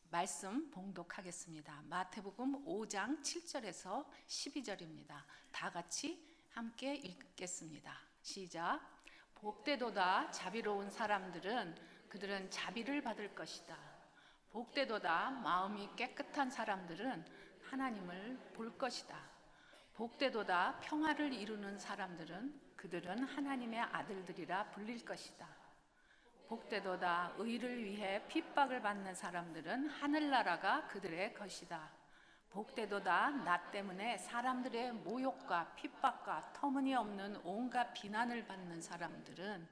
말씀 봉독하겠습니다. 마태복음 5장 7절에서 12절입니다. 다 같이 함께 읽겠습니다. 시작. 복되도다 자비로운 사람들은 그들은 자비를 받을 것이다. 복되도다 마음이 깨끗한 사람들은 하나님을 볼 것이다. 복되도다 평화를 이루는 사람들은 그들은 하나님의 아들들이라 불릴 것이다. 복되도다 의를 위해 핍박을 받는 사람들은 하늘나라가 그들의 것이다. 복되도다 나 때문에 사람들의 모욕과 핍박과 터무니없는 온갖 비난을 받는 사람들은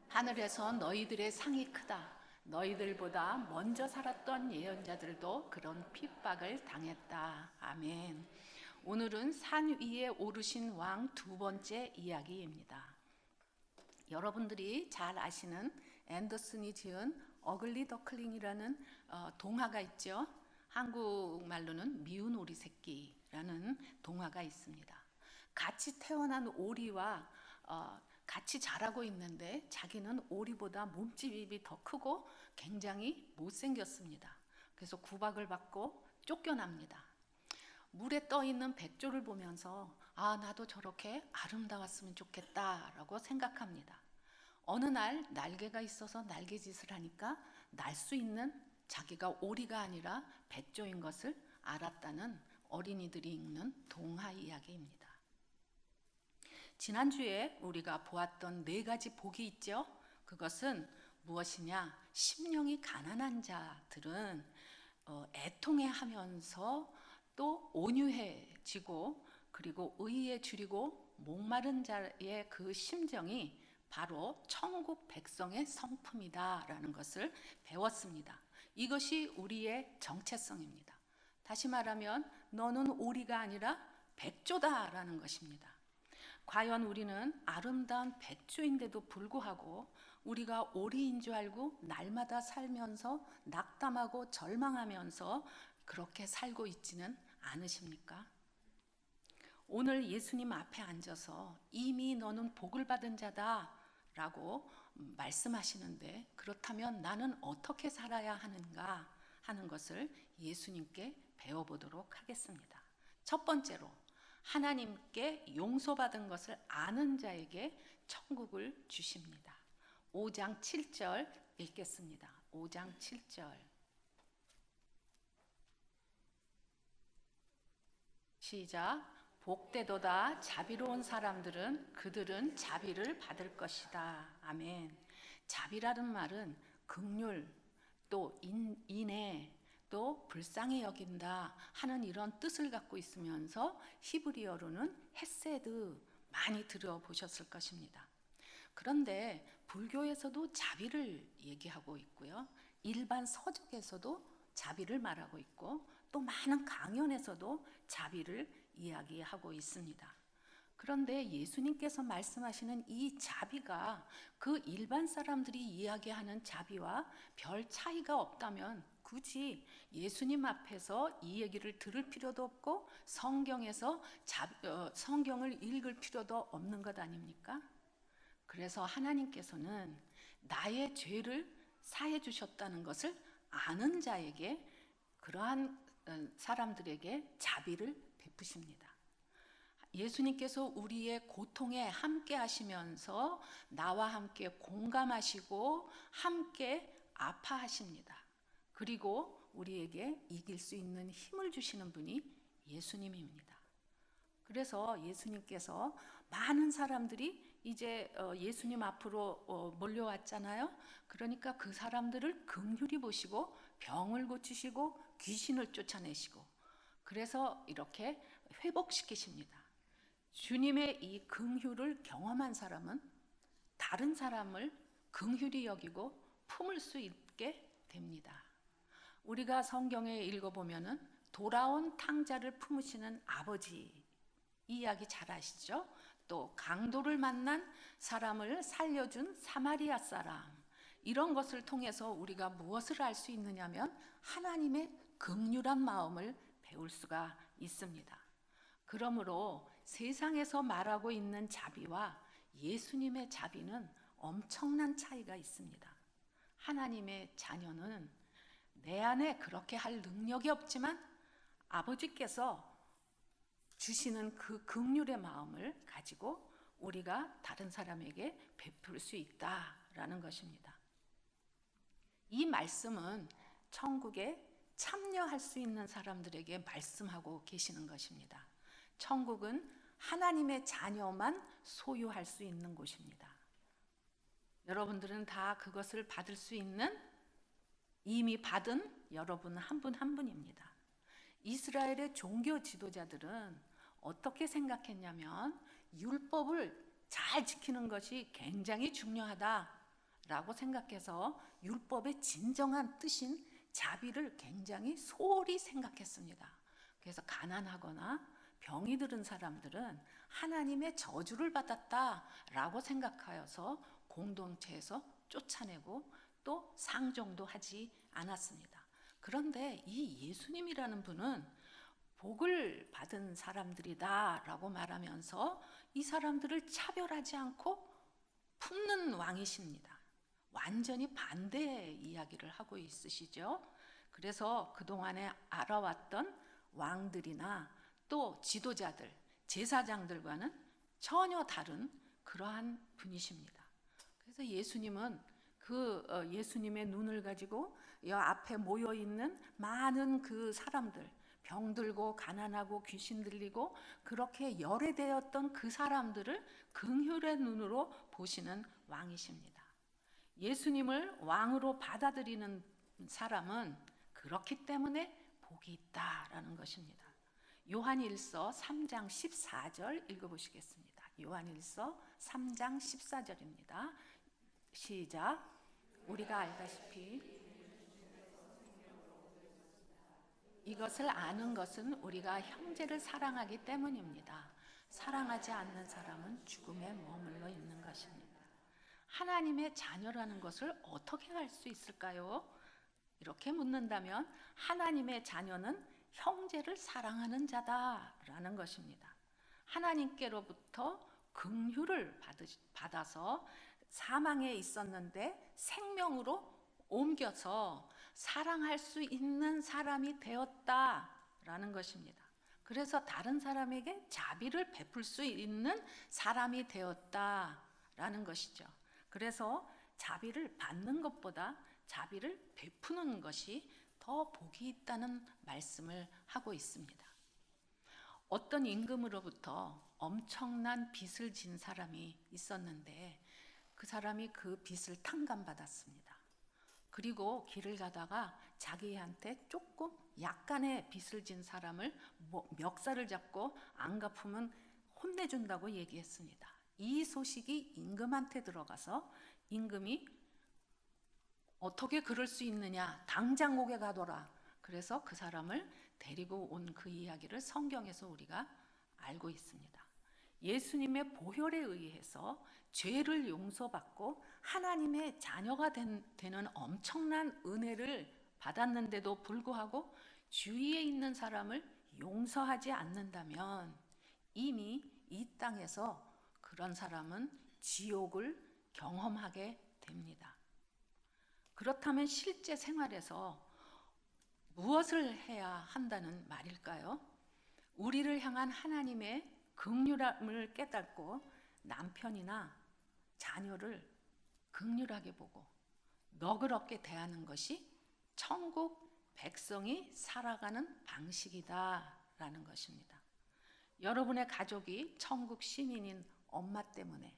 하늘에서 너희들의 상이 크다. 너희들보다 먼저 살았던 예언자들도 그런 핍박을 당했다. 아멘. 오늘은 산 위에 오르신 왕 두 번째 이야기입니다. 여러분들이 잘 아시는 앤더슨이 지은 어글리 더클링이라는 동화가 있죠. 한국말로는 미운 오리 새끼라는 동화가 있습니다. 같이 태어난 오리와 같이 자라고 있는데 자기는 오리보다 몸집이 더 크고 굉장히 못생겼습니다. 그래서 구박을 받고 쫓겨납니다. 물에 떠 있는 백조를 보면서 나도 저렇게 아름다웠으면 좋겠다라고 생각합니다. 어느 날 날개가 있어서 날개짓을 하니까 날 수 있는 자기가 오리가 아니라 백조인 것을 알았다는 어린이들이 읽는 동화 이야기입니다. 지난주에 우리가 보았던 4가지 복이 있죠. 그것은 무엇이냐? 심령이 가난한 자들은 애통해하면서 또 온유해지고 그리고 의에 줄이고 목마른 자의 그 심정이 바로 천국 백성의 성품이다라는 것을 배웠습니다. 이것이 우리의 정체성입니다. 다시 말하면 너는 오리가 아니라 백조다라는 것입니다. 과연 우리는 아름다운 백조인데도 불구하고 우리가 오리인 줄 알고 날마다 살면서 낙담하고 절망하면서 그렇게 살고 있지는 않으십니까? 오늘 예수님 앞에 앉아서 이미 너는 복을 받은 자다 라고 말씀하시는데, 그렇다면 나는 어떻게 살아야 하는가 하는 것을 예수님께 배워보도록 하겠습니다. 첫 번째로, 하나님께 용서받은 것을 아는 자에게 천국을 주십니다. 5장 7절 읽겠습니다. 5장 7절 시작. 복되도다 자비로운 사람들은 그들은 자비를 받을 것이다. 아멘. 자비라는 말은 긍휼, 또 인애, 또 불쌍히 여긴다 하는 이런 뜻을 갖고 있으면서 히브리어로는 헤세드, 많이 들어보셨을 것입니다. 그런데 불교에서도 자비를 얘기하고 있고요. 일반 서적에서도 자비를 말하고 있고 또 많은 강연에서도 자비를 이야기하고 있습니다. 그런데 예수님께서 말씀하시는 이 자비가 그 일반 사람들이 이야기하는 자비와 별 차이가 없다면 굳이 예수님 앞에서 이 얘기를 들을 필요도 없고 성경을 읽을 필요도 없는 것 아닙니까? 그래서 하나님께서는 나의 죄를 사해 주셨다는 것을 아는 자에게, 그러한 사람들에게 자비를 베푸십니다. 예수님께서 우리의 고통에 함께 하시면서 나와 함께 공감하시고 함께 아파하십니다. 그리고 우리에게 이길 수 있는 힘을 주시는 분이 예수님입니다. 그래서 예수님께서 많은 사람들이 이제 예수님 앞으로 몰려왔잖아요. 그러니까 그 사람들을 긍휼히 보시고 병을 고치시고 귀신을 쫓아내시고, 그래서 이렇게 회복시키십니다. 주님의 이 긍휼을 경험한 사람은 다른 사람을 긍휼히 여기고 품을 수 있게 됩니다. 우리가 성경에 읽어보면은 돌아온 탕자를 품으시는 아버지 이야기 잘 아시죠? 또 강도를 만난 사람을 살려준 사마리아 사람, 이런 것을 통해서 우리가 무엇을 알 수 있느냐면 하나님의 긍휼한 마음을 배울 수가 있습니다. 그러므로 세상에서 말하고 있는 자비와 예수님의 자비는 엄청난 차이가 있습니다. 하나님의 자녀는 내 안에 그렇게 할 능력이 없지만 아버지께서 주시는 그 긍휼의 마음을 가지고 우리가 다른 사람에게 베풀 수 있다라는 것입니다. 이 말씀은 천국에 참여할 수 있는 사람들에게 말씀하고 계시는 것입니다. 천국은 하나님의 자녀만 소유할 수 있는 곳입니다. 여러분들은 다 그것을 받을 수 있는, 이미 받은 여러분 한 분 한 분입니다. 이스라엘의 종교 지도자들은 어떻게 생각했냐면 율법을 잘 지키는 것이 굉장히 중요하다라고 생각해서 율법의 진정한 뜻인 자비를 굉장히 소홀히 생각했습니다. 그래서 가난하거나 병이 들은 사람들은 하나님의 저주를 받았다라고 생각하여서 공동체에서 쫓아내고 또 상종도 하지 않았습니다. 그런데 이 예수님이라는 분은 복을 받은 사람들이다라고 말하면서 이 사람들을 차별하지 않고 품는 왕이십니다. 완전히 반대의 이야기를 하고 있으시죠. 그래서 그동안에 알아왔던 왕들이나 또 지도자들, 제사장들과는 전혀 다른 그러한 분이십니다. 그래서 예수님은 예수님의 눈을 가지고 이 앞에 모여 있는 많은 그 사람들, 병들고 가난하고 귀신 들리고 그렇게 열애되었던 그 사람들을 긍휼의 눈으로 보시는 왕이십니다. 예수님을 왕으로 받아들이는 사람은 그렇기 때문에 복이 있다라는 것입니다. 요한일서 3장 14절 읽어보시겠습니다. 요한일서 3장 14절입니다. 시작. 우리가 알다시피 이것을 아는 것은 우리가 형제를 사랑하기 때문입니다. 사랑하지 않는 사람은 죽음에 머물러 있는 것입니다. 하나님의 자녀라는 것을 어떻게 알 수 있을까요? 이렇게 묻는다면 하나님의 자녀는 형제를 사랑하는 자다라는 것입니다. 하나님께로부터 긍휼을 받아서 사망에 있었는데 생명으로 옮겨서 사랑할 수 있는 사람이 되었다라는 것입니다. 그래서 다른 사람에게 자비를 베풀 수 있는 사람이 되었다라는 것이죠. 그래서 자비를 받는 것보다 자비를 베푸는 것이 더 복이 있다는 말씀을 하고 있습니다. 어떤 임금으로부터 엄청난 빚을 진 사람이 있었는데 그 사람이 그 빚을 탕감받았습니다. 그리고 길을 가다가 자기한테 조금 약간의 빚을 진 사람을 멱살을 잡고 안 갚으면 혼내준다고 얘기했습니다. 이 소식이 임금한테 들어가서 임금이 어떻게 그럴 수 있느냐, 당장 옥에 가둬라. 그래서 그 사람을 데리고 온 그 이야기를 성경에서 우리가 알고 있습니다. 예수님의 보혈에 의해서 죄를 용서받고 하나님의 자녀가 되는 엄청난 은혜를 받았는데도 불구하고 주위에 있는 사람을 용서하지 않는다면 이미 이 땅에서 그런 사람은 지옥을 경험하게 됩니다. 그렇다면 실제 생활에서 무엇을 해야 한다는 말일까요? 우리를 향한 하나님의 긍휼함을 깨닫고 남편이나 자녀를 긍휼하게 보고 너그럽게 대하는 것이 천국 백성이 살아가는 방식이다라는 것입니다. 여러분의 가족이 천국 시민인 엄마 때문에,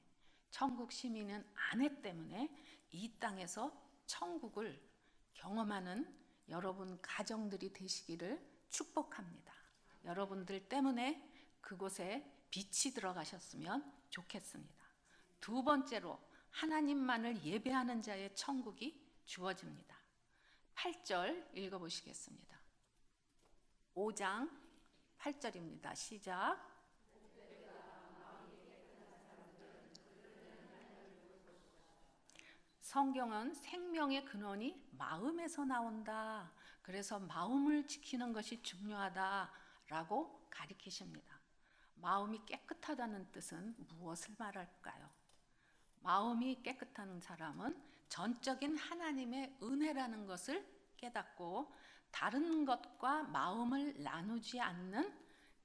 천국 시민인 아내 때문에 이 땅에서 천국을 경험하는 여러분 가정들이 되시기를 축복합니다. 여러분들 때문에 그곳에 빛이 들어가셨으면 좋겠습니다. 두 번째로 하나님만을 예배하는 자의 천국이 주어집니다. 8절 읽어보시겠습니다. 5장 8절입니다. 시작. 성경은 생명의 근원이 마음에서 나온다. 그래서 마음을 지키는 것이 중요하다라고 가리키십니다. 마음이 깨끗하다는 뜻은 무엇을 말할까요? 마음이 깨끗한 사람은 전적인 하나님의 은혜라는 것을 깨닫고 다른 것과 마음을 나누지 않는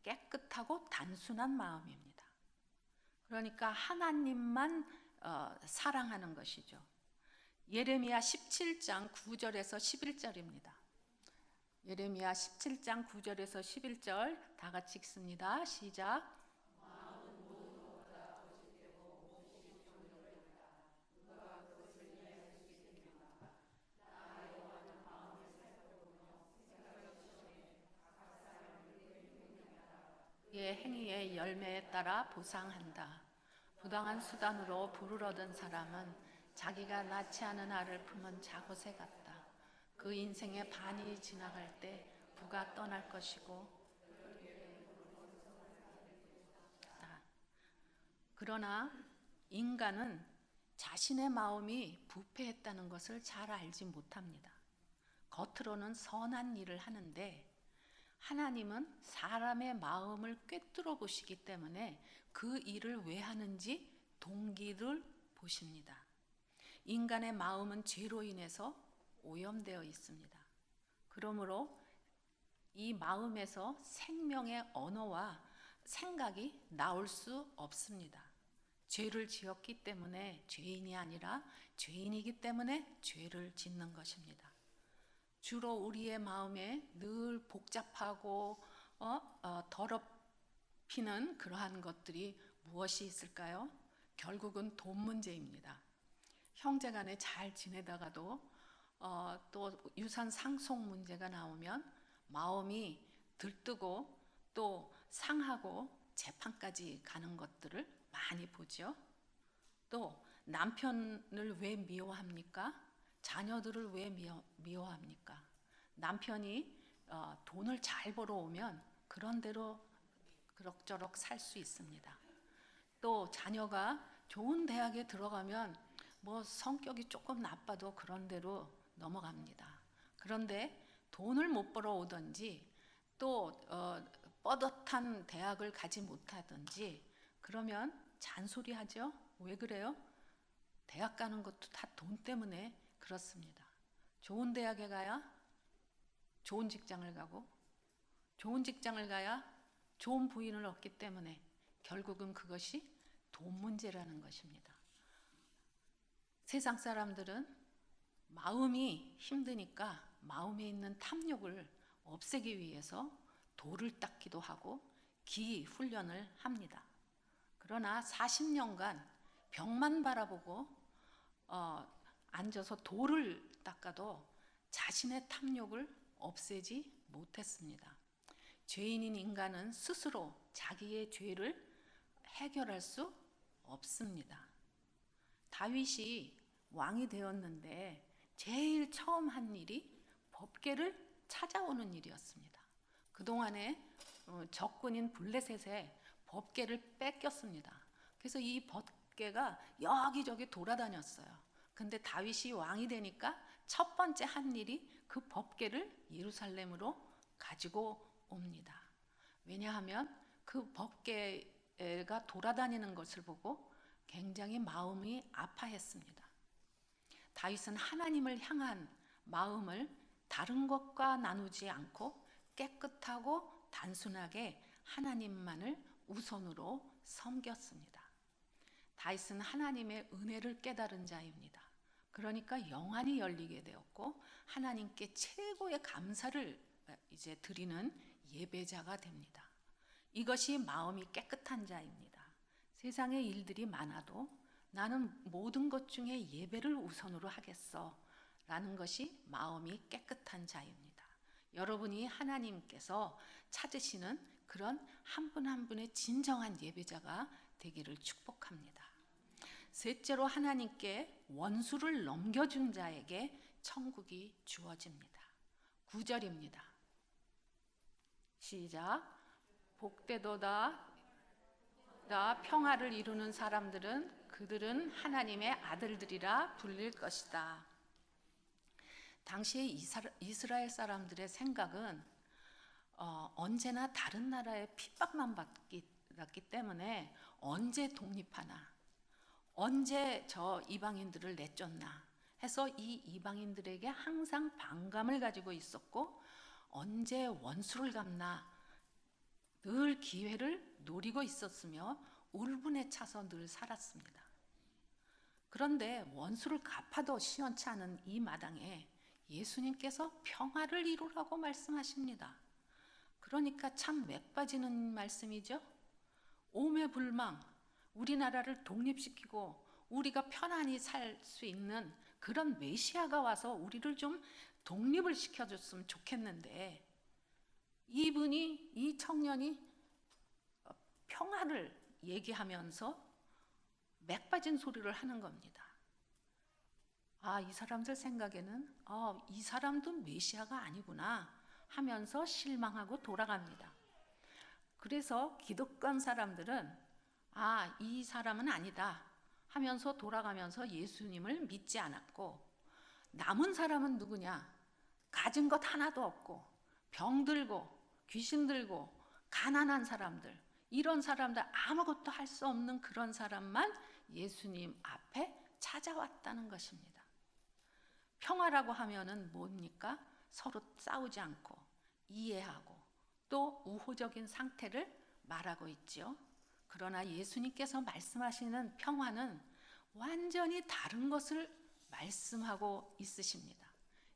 깨끗하고 단순한 마음입니다. 그러니까 하나님만 사랑하는 것이죠. 예레미야 17장 9절에서 11절입니다. 예레미야 17장 9절에서 11절 다 같이 읽습니다. 시작. 그의 행위의 열매에 따라 보상한다. 부당한 수단으로 부를 얻은 사람은 자기가 낳지 않은 알을 품은 작옷에 같다. 그 인생의 반이 지나갈 때 부가 떠날 것이고, 그러나 인간은 자신의 마음이 부패했다는 것을 잘 알지 못합니다. 겉으로는 선한 일을 하는데 하나님은 사람의 마음을 꿰뚫어 보시기 때문에 그 일을 왜 하는지 동기를 보십니다. 인간의 마음은 죄로 인해서 오염되어 있습니다. 그러므로 이 마음에서 생명의 언어와 생각이 나올 수 없습니다. 죄를 지었기 때문에 죄인이 아니라 죄인이기 때문에 죄를 짓는 것입니다. 주로 우리의 마음에 늘 복잡하고 더럽히는 그러한 것들이 무엇이 있을까요? 결국은 돈 문제입니다. 형제간에 잘 지내다가도 또 유산 상속 문제가 나오면 마음이 들뜨고 또 상하고 재판까지 가는 것들을 많이 보죠. 또 남편을 왜 미워합니까? 자녀들을 왜 미워합니까? 남편이 돈을 잘 벌어오면 그런 대로 그럭저럭 살 수 있습니다. 또 자녀가 좋은 대학에 들어가면 뭐 성격이 조금 나빠도 그런 대로 넘어갑니다. 그런데 돈을 못 벌어오든지 또 뻣뻣한 대학을 가지 못하든지 그러면 잔소리하죠. 왜 그래요? 대학 가는 것도 다 돈 때문에 그렇습니다. 좋은 대학에 가야 좋은 직장을 가고 좋은 직장을 가야 좋은 부인을 얻기 때문에 결국은 그것이 돈 문제라는 것입니다. 세상 사람들은 마음이 힘드니까 마음에 있는 탐욕을 없애기 위해서 돌을 닦기도 하고 기 훈련을 합니다. 그러나 40년간 벽만 바라보고 앉아서 돌을 닦아도 자신의 탐욕을 없애지 못했습니다. 죄인인 인간은 스스로 자기의 죄를 해결할 수 없습니다. 다윗이 왕이 되었는데 제일 처음 한 일이 법궤를 찾아오는 일이었습니다. 그동안에 적군인 블레셋에 법궤를 뺏겼습니다. 그래서 이 법궤가 여기저기 돌아다녔어요. 근데 다윗이 왕이 되니까 첫 번째 한 일이 그 법궤를 예루살렘으로 가지고 옵니다. 왜냐하면 그 법궤가 돌아다니는 것을 보고 굉장히 마음이 아파했습니다. 다윗은 하나님을 향한 마음을 다른 것과 나누지 않고 깨끗하고 단순하게 하나님만을 우선으로 섬겼습니다. 다윗은 하나님의 은혜를 깨달은 자입니다. 그러니까 영안이 열리게 되었고 하나님께 최고의 감사를 이제 드리는 예배자가 됩니다. 이것이 마음이 깨끗한 자입니다. 세상에 일들이 많아도 나는 모든 것 중에 예배를 우선으로 하겠어 라는 것이 마음이 깨끗한 자입니다. 여러분이 하나님께서 찾으시는 그런 한 분 한 분의 진정한 예배자가 되기를 축복합니다. 셋째로 하나님께 원수를 넘겨준 자에게 천국이 주어집니다. 9절입니다. 시작. 복되도다 평화를 이루는 사람들은 그들은 하나님의 아들들이라 불릴 것이다. 당시에 이스라엘 사람들의 생각은 언제나 다른 나라의 핍박만 받기 때문에 언제 독립하나, 언제 저 이방인들을 내쫓나, 해서 이 이방인들에게 항상 반감을 가지고 있었고, 언제 원수를 갚나 늘 기회를 노리고 있었으며 울분에 차서 늘 살았습니다. 그런데 원수를 갚아도 시원치 않은 이 마당에 예수님께서 평화를 이루라고 말씀하십니다. 그러니까 참 맥빠지는 말씀이죠. 오매불망 우리나라를 독립시키고 우리가 편안히 살 수 있는 그런 메시아가 와서 우리를 좀 독립을 시켜줬으면 좋겠는데, 이 청년이 평화를 얘기하면서 맥빠진 소리를 하는 겁니다. 이 사람들 생각에는 이 사람도 메시아가 아니구나 하면서 실망하고 돌아갑니다. 그래서 기독권 사람들은 이 사람은 아니다 하면서 돌아가면서 예수님을 믿지 않았고, 남은 사람은 누구냐? 가진 것 하나도 없고 병들고 귀신 들고 가난한 사람들, 이런 사람들, 아무것도 할 수 없는 그런 사람만 예수님 앞에 찾아왔다는 것입니다. 평화라고 하면은 뭡니까? 서로 싸우지 않고 이해하고 또 우호적인 상태를 말하고 있죠. 그러나 예수님께서 말씀하시는 평화는 완전히 다른 것을 말씀하고 있으십니다.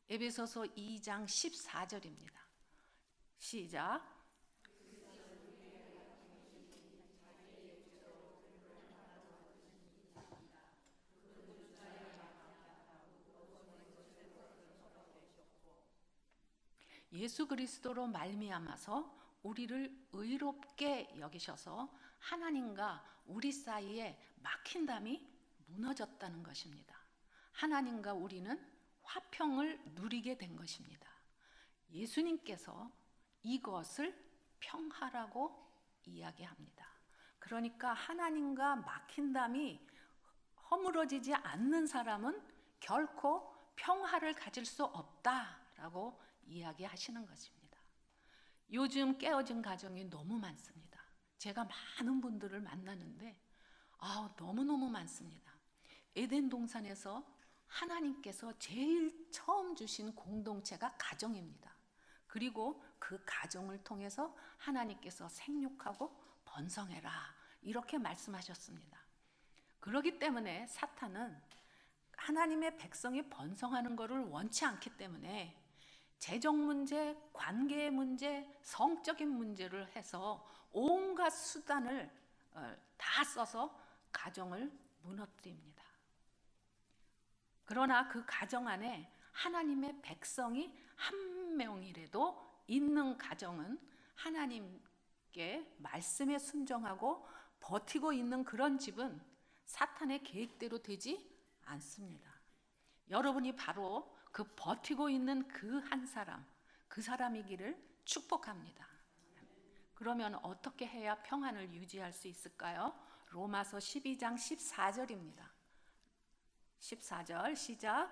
에베소서 2장 14절입니다. 시작. 예수 그리스도로 말미암아서 우리를 의롭게 여기셔서 하나님과 우리 사이에 막힌 담이 무너졌다는 것입니다. 하나님과 우리는 화평을 누리게 된 것입니다. 예수님께서 이것을 평화라고 이야기합니다. 그러니까 하나님과 막힌 담이 허물어지지 않는 사람은 결코 평화를 가질 수 없다라고 이야기하시는 것입니다. 요즘 깨어진 가정이 너무 많습니다. 제가 많은 분들을 만나는데 너무너무 많습니다. 에덴 동산에서 하나님께서 제일 처음 주신 공동체가 가정입니다. 그리고 그 가정을 통해서 하나님께서 생육하고 번성해라 이렇게 말씀하셨습니다. 그렇기 때문에 사탄은 하나님의 백성이 번성하는 것을 원치 않기 때문에 재정 문제, 관계 문제, 성적인 문제를 해서 온갖 수단을 다 써서 가정을 무너뜨립니다. 그러나 그 가정 안에 하나님의 백성이 한 명이라도 있는 가정은 하나님께 말씀에 순종하고 버티고 있는 그런 집은 사탄의 계획대로 되지 않습니다. 여러분이 바로 그 버티고 있는 그 한 사람, 그 사람이기를 축복합니다. 그러면 어떻게 해야 평안을 유지할 수 있을까요? 로마서 12장 14절입니다. 14절 시작.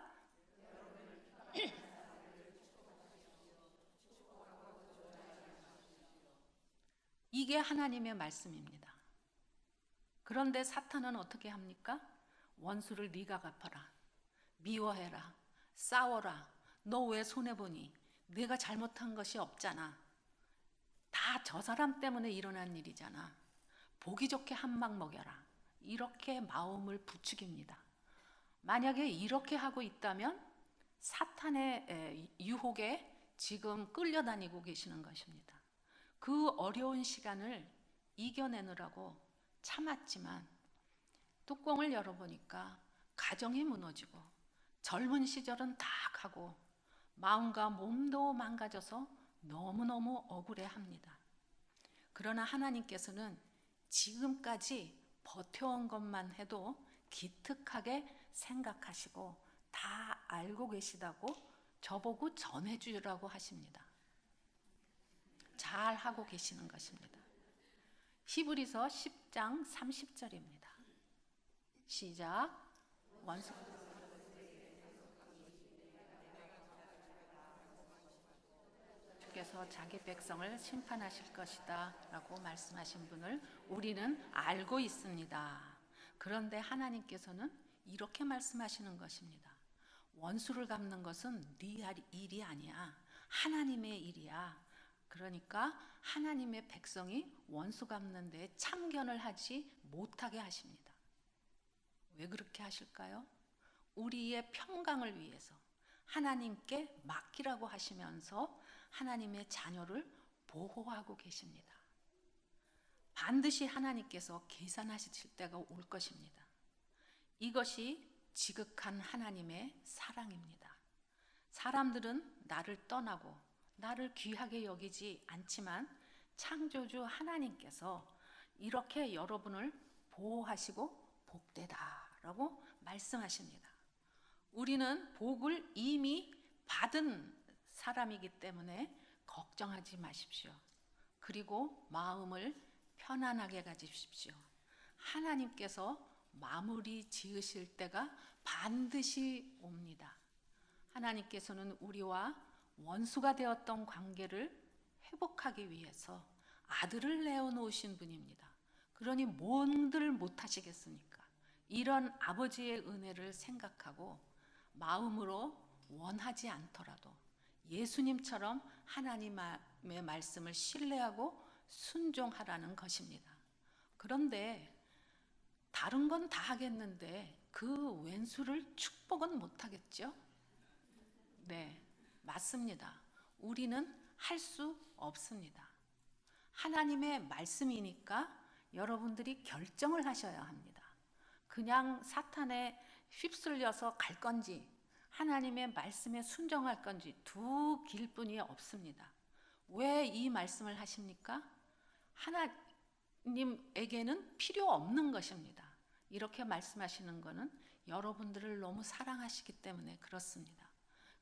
이게 하나님의 말씀입니다. 그런데 사탄은 어떻게 합니까? 원수를 네가 갚아라, 미워해라, 싸워라, 너 왜 손해보니? 내가 잘못한 것이 없잖아, 다 저 사람 때문에 일어난 일이잖아, 보기 좋게 한 방 먹여라, 이렇게 마음을 부추깁니다. 만약에 이렇게 하고 있다면 사탄의 유혹에 지금 끌려다니고 계시는 것입니다. 그 어려운 시간을 이겨내느라고 참았지만 뚜껑을 열어보니까 가정이 무너지고 젊은 시절은 다 가고 마음과 몸도 망가져서 너무너무 억울해합니다. 그러나 하나님께서는 지금까지 버텨온 것만 해도 기특하게 생각하시고 다 알고 계시다고 저보고 전해주라고 하십니다. 잘 하고 계시는 것입니다. 히브리서 10장 30절입니다. 시작. 원수 주께서 자기 백성을 심판하실 것이다 라고 말씀하신 분을 우리는 알고 있습니다. 그런데 하나님께서는 이렇게 말씀하시는 것입니다. 원수를 갚는 것은 네 일이 아니야. 하나님의 일이야. 그러니까 하나님의 백성이 원수 갚는 데 참견을 하지 못하게 하십니다. 왜 그렇게 하실까요? 우리의 평강을 위해서 하나님께 맡기라고 하시면서 하나님의 자녀를 보호하고 계십니다. 반드시 하나님께서 계산하실 때가 올 것입니다. 이것이 지극한 하나님의 사랑입니다. 사람들은 나를 떠나고 나를 귀하게 여기지 않지만 창조주 하나님께서 이렇게 여러분을 보호하시고 복되다라고 말씀하십니다. 우리는 복을 이미 받은 사람이기 때문에 걱정하지 마십시오. 그리고 마음을 편안하게 가지십시오. 하나님께서 마무리 지으실 때가 반드시 옵니다. 하나님께서는 우리와 원수가 되었던 관계를 회복하기 위해서 아들을 내어놓으신 분입니다. 그러니 뭔들 못하시겠습니까? 이런 아버지의 은혜를 생각하고 마음으로 원하지 않더라도 예수님처럼 하나님의 말씀을 신뢰하고 순종하라는 것입니다. 그런데 다른 건 다 하겠는데 그 왼수를 축복은 못하겠죠? 네, 맞습니다. 우리는 할 수 없습니다. 하나님의 말씀이니까 여러분들이 결정을 하셔야 합니다. 그냥 사탄에 휩쓸려서 갈 건지 하나님의 말씀에 순종할 건지 두 길뿐이 없습니다. 왜 이 말씀을 하십니까? 하나님에게는 필요 없는 것입니다. 이렇게 말씀하시는 것은 여러분들을 너무 사랑하시기 때문에 그렇습니다.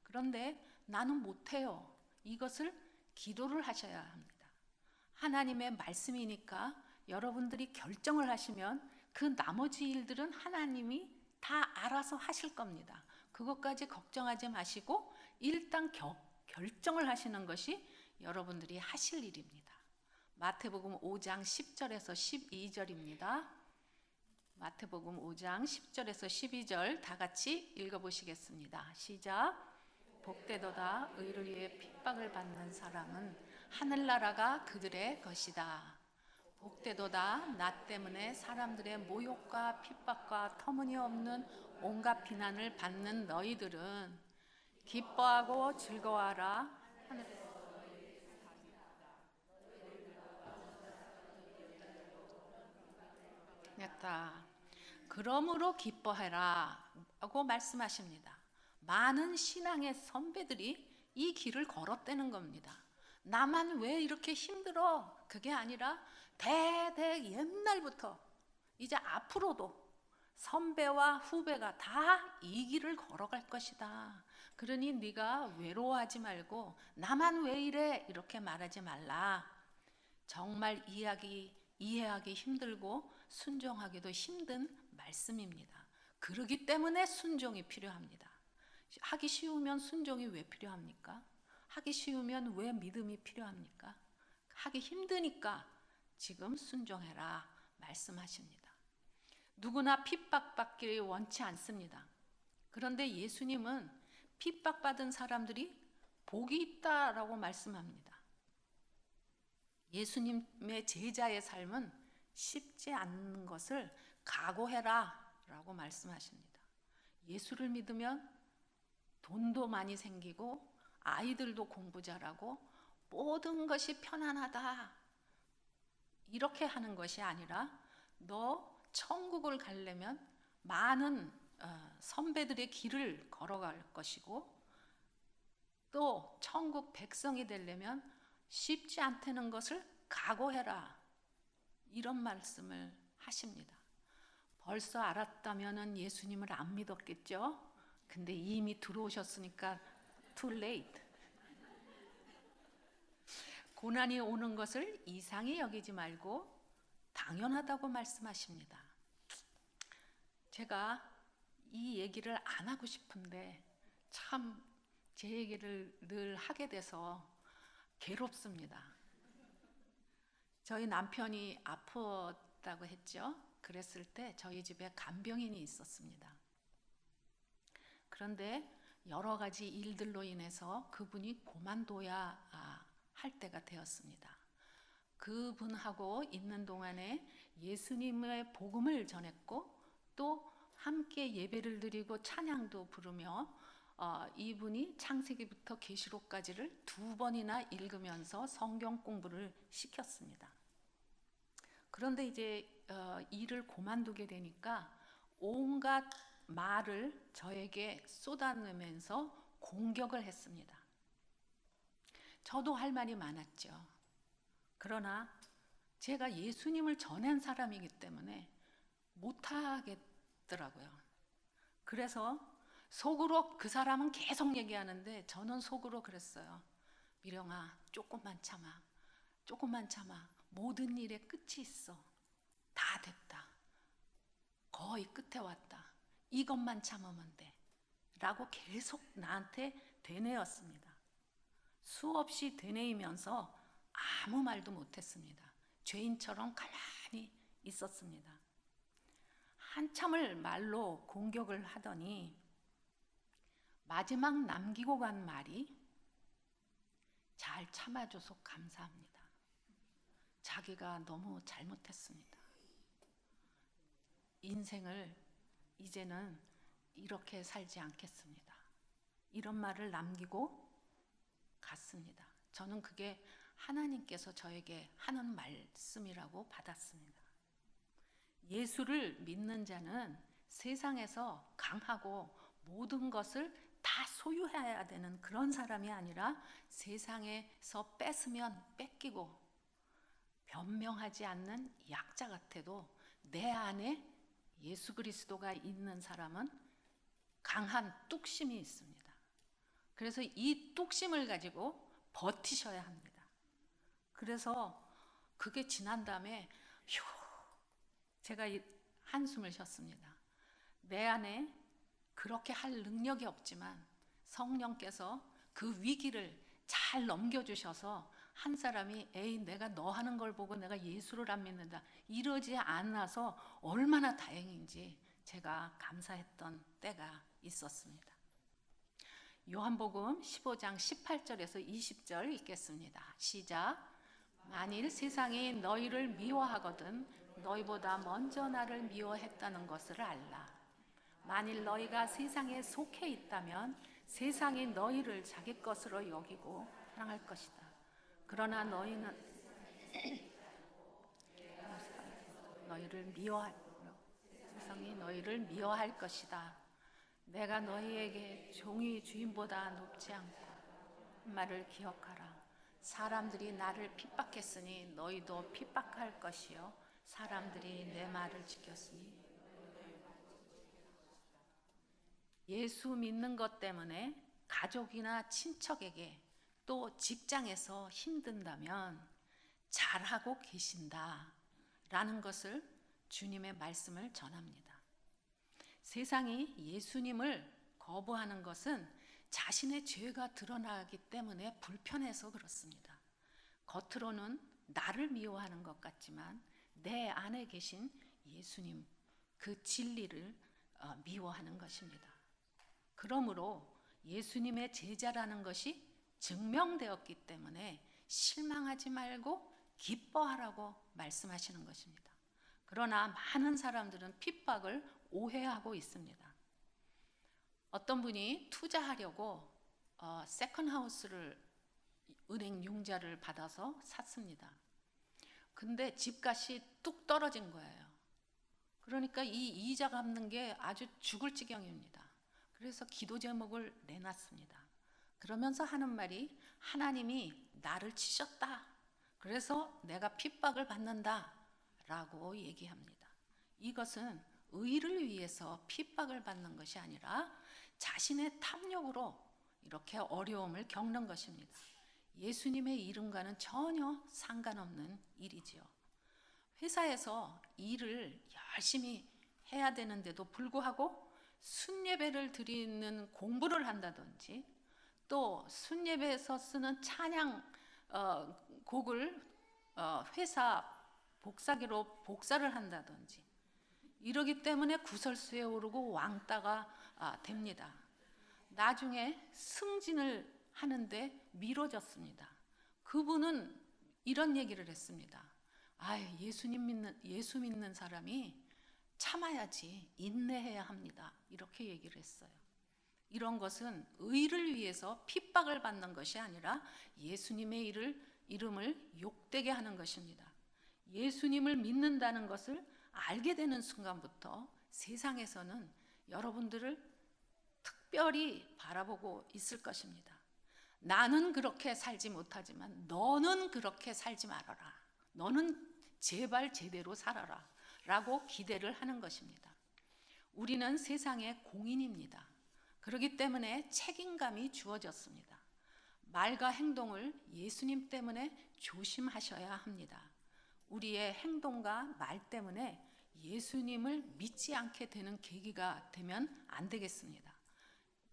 그런데 나는 못해요. 이것을 기도를 하셔야 합니다. 하나님의 말씀이니까 여러분들이 결정을 하시면 그 나머지 일들은 하나님이 다 알아서 하실 겁니다. 그것까지 걱정하지 마시고 일단 결정을 하시는 것이 여러분들이 하실 일입니다. 마태복음 5장 10절에서 12절입니다. 마태복음 5장 10절에서 12절 다 같이 읽어보시겠습니다. 시작. 복되도다 의를 위해 핍박을 받는 사람은 하늘나라가 그들의 것이다. 복되도다 나 때문에 사람들의 모욕과 핍박과 터무니없는 온갖 비난을 받는 너희들은 기뻐하고 즐거워하라. 됐다. 그러므로 기뻐해라 라고 말씀하십니다. 많은 신앙의 선배들이 이 길을 걸었다는 겁니다. 나만 왜 이렇게 힘들어? 그게 아니라 대대 옛날부터 이제 앞으로도 선배와 후배가 다 이 길을 걸어갈 것이다. 그러니 네가 외로워하지 말고 나만 왜 이래? 이렇게 말하지 말라. 정말 이해하기 힘들고 순종하기도 힘든 말씀입니다. 그러기 때문에 순종이 필요합니다. 하기 쉬우면 순종이 왜 필요합니까? 하기 쉬우면 왜 믿음이 필요합니까? 하기 힘드니까 지금 순종해라 말씀하십니다. 누구나 핍박받기를 원치 않습니다. 그런데 예수님은 핍박받은 사람들이 복이 있다라고 말씀합니다. 예수님의 제자의 삶은 쉽지 않는 것을 각오해라 라고 말씀하십니다. 예수를 믿으면 돈도 많이 생기고 아이들도 공부 잘하고 모든 것이 편안하다 이렇게 하는 것이 아니라 너 천국을 가려면 많은 선배들의 길을 걸어갈 것이고 또 천국 백성이 되려면 쉽지 않다는 것을 각오해라 이런 말씀을 하십니다. 벌써 알았다면 예수님을 안 믿었겠죠? 근데 이미 들어오셨으니까 too late. 고난이 오는 것을 이상히 여기지 말고 당연하다고 말씀하십니다. 제가 이 얘기를 안 하고 싶은데 참 제 얘기를 늘 하게 돼서 괴롭습니다. 저희 남편이 아팠다고 했죠. 그랬을 때 저희 집에 간병인이 있었습니다. 그런데 여러 가지 일들로 인해서 그분이 고만둬야 할 때가 되었습니다. 그분하고 있는 동안에 예수님의 복음을 전했고 또 함께 예배를 드리고 찬양도 부르며 이분이 창세기부터 계시록까지를 2번이나 읽으면서 성경 공부를 시켰습니다. 그런데 이제 일을 그만두게 되니까 온갖 말을 저에게 쏟아내면서 공격을 했습니다. 저도 할 말이 많았죠. 그러나 제가 예수님을 전한 사람이기 때문에 못하겠더라고요. 그래서 속으로 그 사람은 계속 얘기하는데 저는 속으로 그랬어요. 미령아, 조금만 참아. 조금만 참아. 모든 일에 끝이 있어. 다 됐다. 거의 끝에 왔다. 이것만 참으면 돼. 라고 계속 나한테 되뇌었습니다. 수없이 되뇌이면서 아무 말도 못했습니다. 죄인처럼 가만히 있었습니다. 한참을 말로 공격을 하더니 마지막 남기고 간 말이 잘 참아줘서 감사합니다. 자기가 너무 잘못했습니다. 인생을 이제는 이렇게 살지 않겠습니다. 이런 말을 남기고 갔습니다. 저는 그게 하나님께서 저에게 하는 말씀이라고 받았습니다. 예수를 믿는 자는 세상에서 강하고 모든 것을 다 소유해야 되는 그런 사람이 아니라 세상에서 뺏으면 뺏기고 변명하지 않는 약자 같아도 내 안에 예수 그리스도가 있는 사람은 강한 뚝심이 있습니다. 그래서 이 뚝심을 가지고 버티셔야 합니다. 그래서 그게 지난 다음에 제가 한숨을 쉬었습니다. 내 안에 그렇게 할 능력이 없지만 성령께서 그 위기를 잘 넘겨주셔서 한 사람이 에이 내가 너 하는 걸 보고 내가 예수를 안 믿는다 이러지 않아서 얼마나 다행인지 제가 감사했던 때가 있었습니다. 요한복음 15장 18절에서 20절 읽겠습니다. 시작. 만일 세상이 너희를 미워하거든 너희보다 먼저 나를 미워했다는 것을 알라. 만일 너희가 세상에 속해 있다면 세상이 너희를 자기 것으로 여기고 사랑할 것이다. 그러나 너희는 세상이 너희를 미워할 것이다. 내가 너희에게 종이 주인보다 높지 않고 말을 기억하라. 사람들이 나를 핍박했으니 너희도 핍박할 것이요 사람들이 내 말을 지켰으니. 예수 믿는 것 때문에 가족이나 친척에게 또 직장에서 힘든다면 잘하고 계신다라는 것을 주님의 말씀을 전합니다. 세상이 예수님을 거부하는 것은 자신의 죄가 드러나기 때문에 불편해서 그렇습니다. 겉으로는 나를 미워하는 것 같지만 내 안에 계신 예수님, 그 진리를 미워하는 것입니다. 그러므로 예수님의 제자라는 것이 증명되었기 때문에 실망하지 말고 기뻐하라고 말씀하시는 것입니다. 그러나 많은 사람들은 핍박을 오해하고 있습니다. 어떤 분이 투자하려고 세컨하우스를 은행 융자를 받아서 샀습니다. 근데 집값이 뚝 떨어진 거예요. 그러니까 이 이자 갚는 게 아주 죽을 지경입니다. 그래서 기도 제목을 내놨습니다. 그러면서 하는 말이 하나님이 나를 치셨다. 그래서 내가 핍박을 받는다. 라고 얘기합니다. 이것은 의를 위해서 핍박을 받는 것이 아니라 자신의 탐욕으로 이렇게 어려움을 겪는 것입니다. 예수님의 이름과는 전혀 상관없는 일이지요. 회사에서 일을 열심히 해야 되는데도 불구하고 순예배를 드리는 공부를 한다든지 또 순예배에서 쓰는 찬양 곡을 회사 복사기로 복사를 한다든지 이러기 때문에 구설수에 오르고 왕따가 됩니다. 나중에 승진을 하는데 미뤄졌습니다. 그분은 이런 얘기를 했습니다. 예수 믿는 사람이 참아야지, 인내해야 합니다. 이렇게 얘기를 했어요. 이런 것은 의를 위해서 핍박을 받는 것이 아니라 예수님의 이름을 욕되게 하는 것입니다. 예수님을 믿는다는 것을 알게 되는 순간부터 세상에서는 여러분들을 특별히 바라보고 있을 것입니다. 나는 그렇게 살지 못하지만 너는 그렇게 살지 말아라. 너는 제발 제대로 살아라. 라고 기대를 하는 것입니다. 우리는 세상의 공인입니다. 그렇기 때문에 책임감이 주어졌습니다. 말과 행동을 예수님 때문에 조심하셔야 합니다. 우리의 행동과 말 때문에 예수님을 믿지 않게 되는 계기가 되면 안 되겠습니다.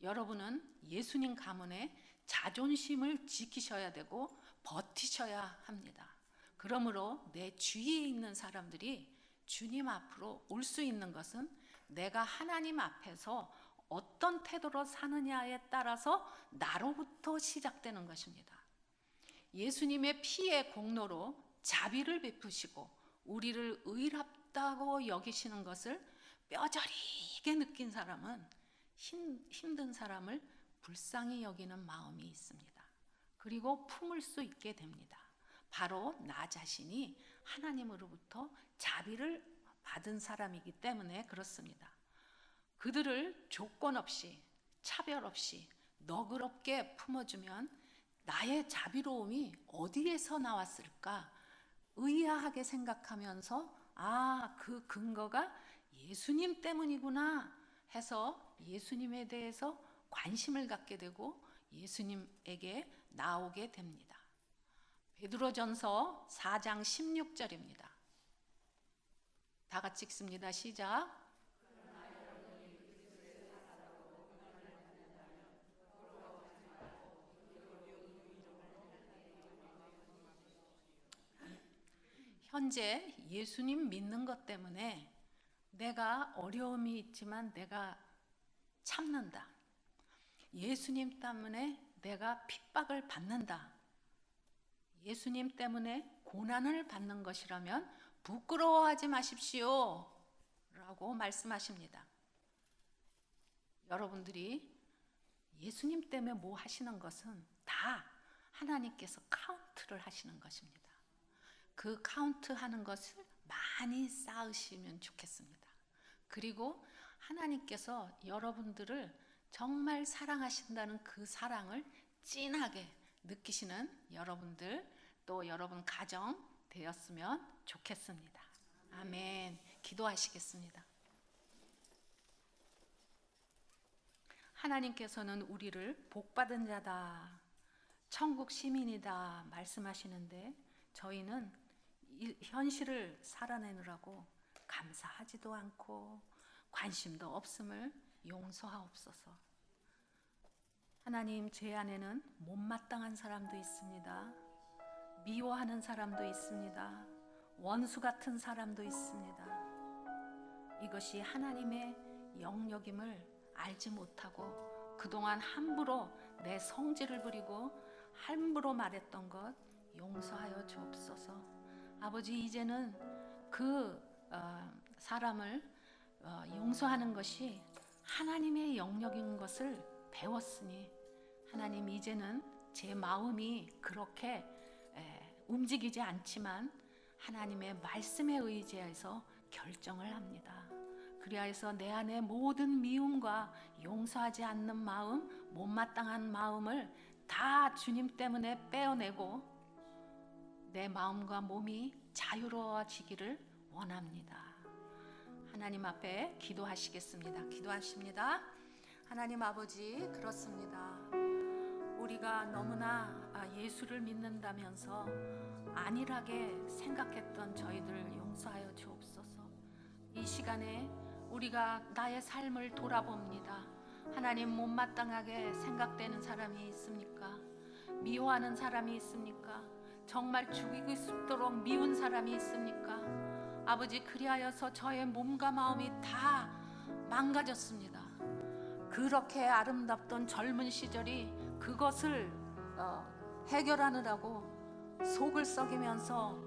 여러분은 예수님 가문에 자존심을 지키셔야 되고 버티셔야 합니다. 그러므로 내 주위에 있는 사람들이 주님 앞으로 올 수 있는 것은 내가 하나님 앞에서 어떤 태도로 사느냐에 따라서 나로부터 시작되는 것입니다. 예수님의 피의 공로로 자비를 베푸시고 우리를 의롭다고 여기시는 것을 뼈저리게 느낀 사람은 힘든 사람을 불쌍히 여기는 마음이 있습니다. 그리고 품을 수 있게 됩니다. 바로 나 자신이 하나님으로부터 자비를 받은 사람이기 때문에 그렇습니다. 그들을 조건 없이 차별 없이 너그럽게 품어주면 나의 자비로움이 어디에서 나왔을까 의아하게 생각하면서 그 근거가 예수님 때문이구나 해서 예수님에 대해서 관심을 갖게 되고 예수님에게 나오게 됩니다. 베드로전서 4장 16절입니다. 다 같이 읽습니다. 시작. 현재 예수님 믿는 것 때문에 내가 어려움이 있지만 내가 참는다. 예수님 때문에 내가 핍박을 받는다. 예수님 때문에 고난을 받는 것이라면 부끄러워하지 마십시오. 라고 말씀하십니다. 여러분들이 예수님 때문에 뭐 하시는 것은 다 하나님께서 카운트를 하시는 것입니다. 그 카운트 하는 것을 많이 쌓으시면 좋겠습니다. 그리고 하나님께서 여러분들을 정말 사랑하신다는 그 사랑을 진하게 느끼시는 여러분들 또 여러분 가정 되었으면 좋겠습니다. 아멘. 기도하시겠습니다. 하나님께서는 우리를 복받은 자다, 천국 시민이다 말씀하시는데 저희는 이 현실을 살아내느라고 감사하지도 않고 관심도 없음을 용서하옵소서. 하나님, 제 안에는 못마땅한 사람도 있습니다. 미워하는 사람도 있습니다. 원수 같은 사람도 있습니다. 이것이 하나님의 영역임을 알지 못하고 그동안 함부로 내 성질을 부리고 함부로 말했던 것 용서하여 주옵소서. 아버지, 이제는 그 사람을 용서하는 것이 하나님의 영역인 것을 배웠으니 하나님, 이제는 제 마음이 그렇게 움직이지 않지만 하나님의 말씀에 의지해서 결정을 합니다. 그리하여서 내 안에 모든 미움과 용서하지 않는 마음, 못마땅한 마음을 다 주님 때문에 빼어내고 내 마음과 몸이 자유로워지기를 원합니다. 하나님 앞에 기도하시겠습니다. 기도하십니다. 하나님 아버지, 그렇습니다. 우리가 너무나 예수를 믿는다면서 안일하게 생각했던 저희들 용서하여 주옵소서. 이 시간에 우리가 나의 삶을 돌아봅니다. 하나님, 못마땅하게 생각되는 사람이 있습니까? 미워하는 사람이 있습니까? 정말 죽이고 싶도록 미운 사람이 있습니까? 아버지, 그리하여서 저의 몸과 마음이 다 망가졌습니다. 그렇게 아름답던 젊은 시절이 그것을 해결하느라고 속을 썩이면서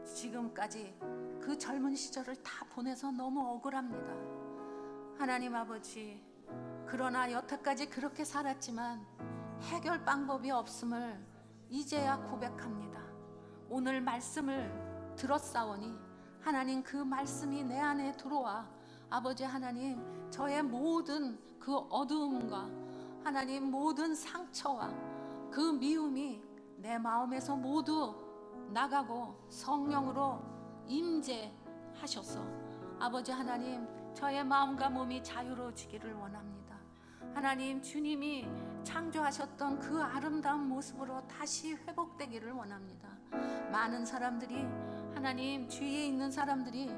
지금까지 그 젊은 시절을 다 보내서 너무 억울합니다. 하나님 아버지, 그러나 여태까지 그렇게 살았지만 해결 방법이 없음을 이제야 고백합니다. 오늘 말씀을 들었사오니 하나님, 그 말씀이 내 안에 들어와 아버지 하나님, 저의 모든 그 어두움과 하나님 모든 상처와 그 미움이 내 마음에서 모두 나가고 성령으로 임재하셔서 아버지 하나님, 저의 마음과 몸이 자유로워지기를 원합니다. 하나님, 주님이 창조하셨던 그 아름다운 모습으로 다시 회복되기를 원합니다. 많은 사람들이 하나님, 주위에 있는 사람들이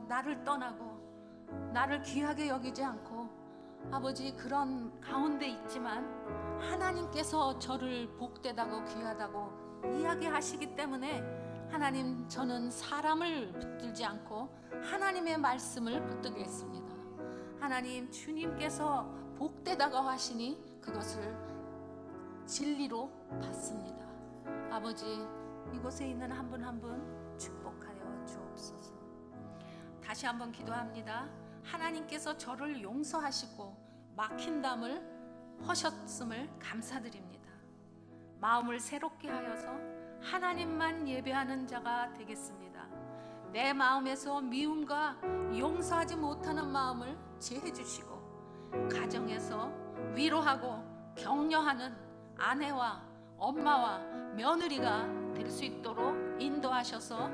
나를 떠나고 나를 귀하게 여기지 않고 아버지 그런 가운데 있지만 하나님께서 저를 복되다고 귀하다고 이야기하시기 때문에 하나님, 저는 사람을 붙들지 않고 하나님의 말씀을 붙들겠습니다. 하나님, 주님께서 복되다고 하시니 그것을 진리로 받습니다. 아버지, 이곳에 있는 한 분 한 분 축복하여 주옵소서. 다시 한번 기도합니다. 하나님께서 저를 용서하시고 막힌 담을 허셨음을 감사드립니다. 마음을 새롭게 하여서 하나님만 예배하는 자가 되겠습니다. 내 마음에서 미움과 용서하지 못하는 마음을 제해 주시고 가정에서 위로하고 격려하는 아내와 엄마와 며느리가 될 수 있도록 인도하셔서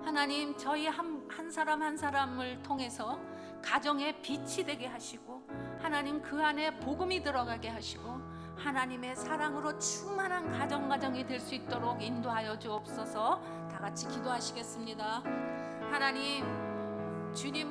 하나님, 저희 한 사람 한 사람을 통해서 가정의 빛이 되게 하시고 하나님, 그 안에 복음이 들어가게 하시고 하나님의 사랑으로 충만한 가정이 될 수 있도록 인도하여 주옵소서. 다 같이 기도하시겠습니다. 하나님, 주님